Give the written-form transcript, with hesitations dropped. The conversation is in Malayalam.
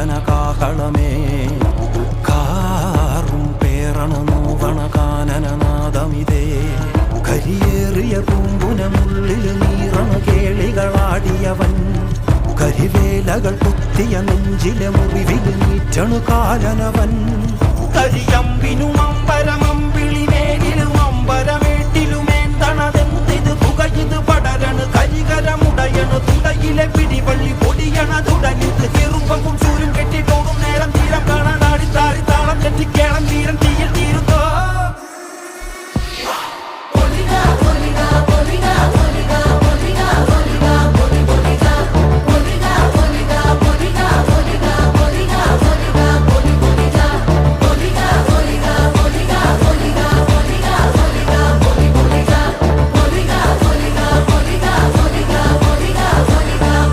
കാഞ്ചന കാഹളമേ കാറും പേറണ നോവണ കാനനനാദമിതേ കരിയേറിയ പൂമ്പുനമുള്ളിൽ നീറണ കേളികളാടിയവൻ കരിവേലകൾ കുത്തിയ നെഞ്ചിലെ മുറിവിൽ നീറ്റണു കാലനവൻ കരിയമ്പിനും അമ്പരമമ്പിളിവേലിലും അമ്പരമേട്ടിലുമേന്തണതെന്തിത് പുകയിത് പടരണു കരികരമുടയണു തുടയിലെ